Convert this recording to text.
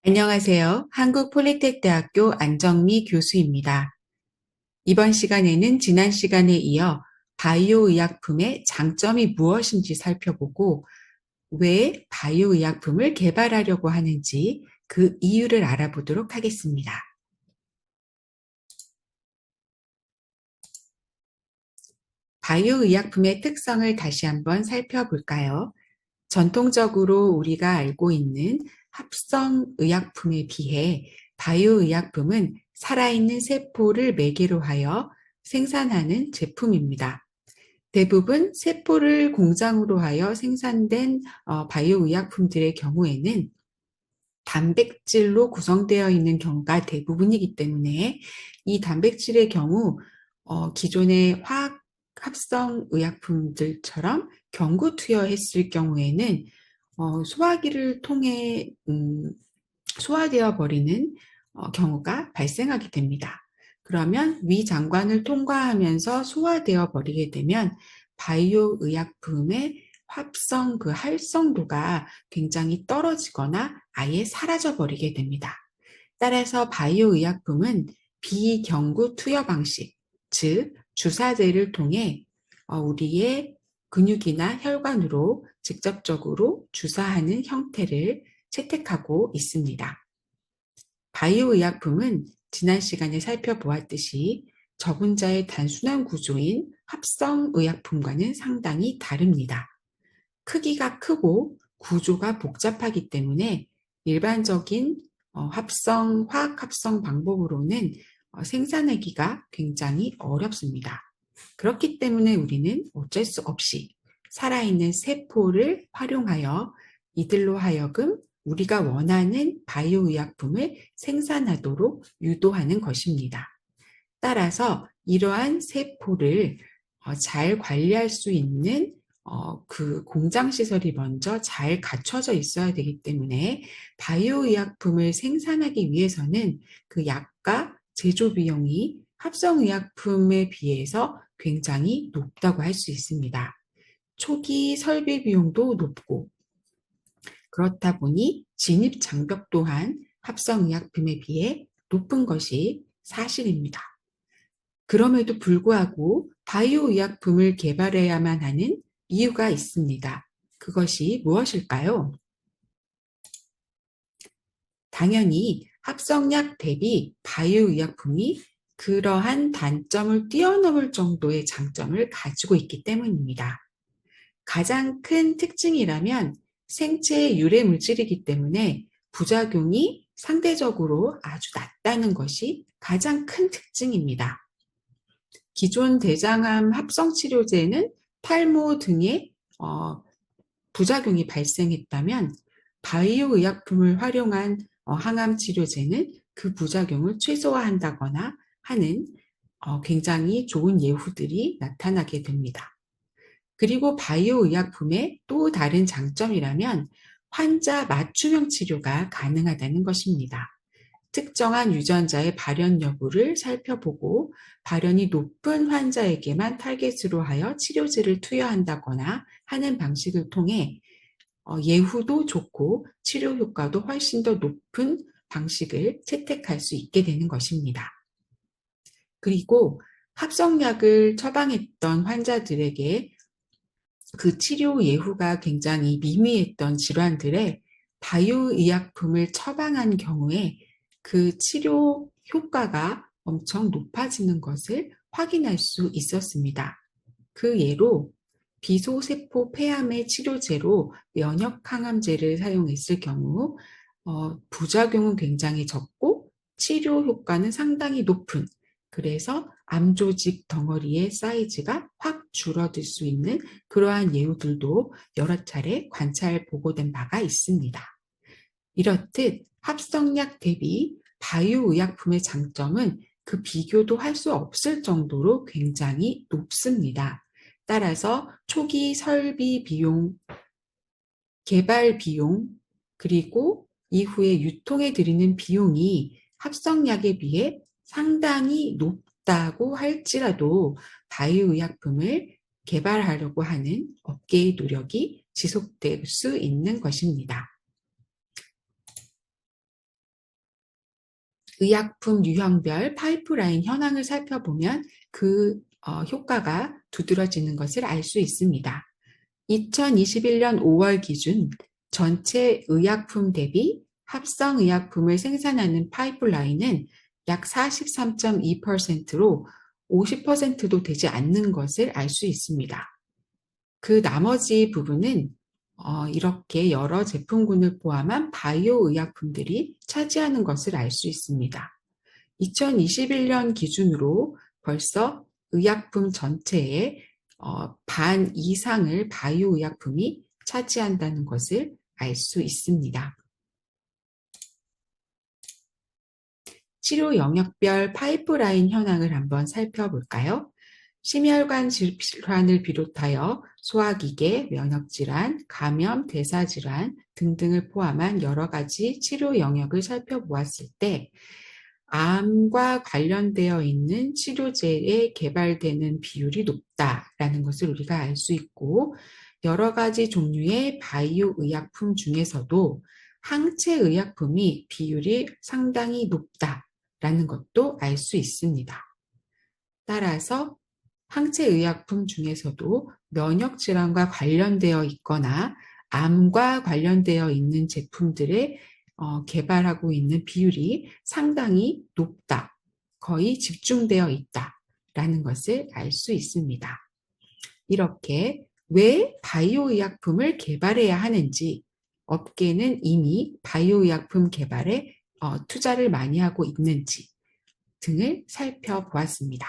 안녕하세요. 한국폴리텍대학교 안정미 교수입니다. 이번 시간에는 지난 시간에 이어 바이오 의약품의 장점이 무엇인지 살펴보고 왜 바이오 의약품을 개발하려고 하는지 그 이유를 알아보도록 하겠습니다. 바이오 의약품의 특성을 다시 한번 살펴볼까요? 전통적으로 우리가 알고 있는 합성 의약품에 비해 바이오 의약품은 살아있는 세포를 매개로 하여 생산하는 제품입니다. 대부분 세포를 공장으로 하여 생산된 바이오 의약품들의 경우에는 단백질로 구성되어 있는 경우가 대부분이기 때문에 이 단백질의 경우 기존의 화학 합성 의약품들처럼 경구 투여했을 경우에는 소화기를 통해 소화되어 버리는 경우가 발생하게 됩니다. 그러면 위장관을 통과하면서 소화되어 버리게 되면 바이오 의약품의 합성 그 활성도가 굉장히 떨어지거나 아예 사라져 버리게 됩니다. 따라서 바이오 의약품은 비경구 투여 방식, 즉 주사제를 통해 우리의 근육이나 혈관으로 직접적으로 주사하는 형태를 채택하고 있습니다. 바이오 의약품은 지난 시간에 살펴보았듯이 저분자의 단순한 구조인 합성 의약품과는 상당히 다릅니다. 크기가 크고 구조가 복잡하기 때문에 일반적인 화학 합성 방법으로는 생산하기가 굉장히 어렵습니다. 그렇기 때문에 우리는 어쩔 수 없이 살아있는 세포를 활용하여 이들로 하여금 우리가 원하는 바이오 의약품을 생산하도록 유도하는 것입니다. 따라서 이러한 세포를 잘 관리할 수 있는 그 공장 시설이 먼저 잘 갖춰져 있어야 되기 때문에 바이오 의약품을 생산하기 위해서는 그 약과 제조 비용이 합성 의약품에 비해서 굉장히 높다고 할 수 있습니다. 초기 설비 비용도 높고 그렇다 보니 진입 장벽 또한 합성 의약품에 비해 높은 것이 사실입니다. 그럼에도 불구하고 바이오 의약품을 개발해야만 하는 이유가 있습니다. 그것이 무엇일까요? 당연히 합성약 대비 바이오 의약품이 그러한 단점을 뛰어넘을 정도의 장점을 가지고 있기 때문입니다. 가장 큰 특징이라면 생체의 유래 물질이기 때문에 부작용이 상대적으로 아주 낮다는 것이 가장 큰 특징입니다. 기존 대장암 합성 치료제는 탈모 등의 부작용이 발생했다면 바이오 의약품을 활용한 항암 치료제는 그 부작용을 최소화한다거나 하는 굉장히 좋은 예후들이 나타나게 됩니다. 그리고 바이오 의약품의 또 다른 장점이라면 환자 맞춤형 치료가 가능하다는 것입니다. 특정한 유전자의 발현 여부를 살펴보고 발현이 높은 환자에게만 타겟으로 하여 치료제를 투여한다거나 하는 방식을 통해 예후도 좋고 치료 효과도 훨씬 더 높은 방식을 채택할 수 있게 되는 것입니다. 그리고 합성약을 처방했던 환자들에게 그 치료 예후가 굉장히 미미했던 질환들에 바이오 의약품을 처방한 경우에 그 치료 효과가 엄청 높아지는 것을 확인할 수 있었습니다. 그 예로 비소세포 폐암의 치료제로 면역 항암제를 사용했을 경우 부작용은 굉장히 적고 치료 효과는 상당히 높은, 그래서 암조직 덩어리의 사이즈가 확 줄어들 수 있는 그러한 예후들도 여러 차례 관찰 보고된 바가 있습니다. 이렇듯 합성약 대비 바이오 의약품의 장점은 그 비교도 할 수 없을 정도로 굉장히 높습니다. 따라서 초기 설비 비용, 개발 비용, 그리고 이후에 유통에 들이는 비용이 합성약에 비해 상당히 높다고 할지라도 바이오 의약품을 개발하려고 하는 업계의 노력이 지속될 수 있는 것입니다. 의약품 유형별 파이프라인 현황을 살펴보면 그 효과가 두드러지는 것을 알 수 있습니다. 2021년 5월 기준 전체 의약품 대비 합성 의약품을 생산하는 파이프라인은 약 43.2%로 50%도 되지 않는 것을 알 수 있습니다. 그 나머지 부분은 이렇게 여러 제품군을 포함한 바이오 의약품들이 차지하는 것을 알 수 있습니다. 2021년 기준으로 벌써 의약품 전체의 반 이상을 바이오 의약품이 차지한다는 것을 알 수 있습니다. 치료 영역별 파이프라인 현황을 한번 살펴볼까요? 심혈관 질환을 비롯하여 소화기계, 면역질환, 감염, 대사질환 등등을 포함한 여러 가지 치료 영역을 살펴보았을 때 암과 관련되어 있는 치료제에 개발되는 비율이 높다라는 것을 우리가 알 수 있고, 여러 가지 종류의 바이오 의약품 중에서도 항체 의약품이 비율이 상당히 높다라는 것도 알 수 있습니다. 따라서 항체 의약품 중에서도 면역 질환과 관련되어 있거나 암과 관련되어 있는 제품들의 개발하고 있는 비율이 상당히 높다, 거의 집중되어 있다라는 것을 알 수 있습니다. 이렇게 왜 바이오 의약품을 개발해야 하는지, 업계는 이미 바이오 의약품 개발에 투자를 많이 하고 있는지 등을 살펴보았습니다.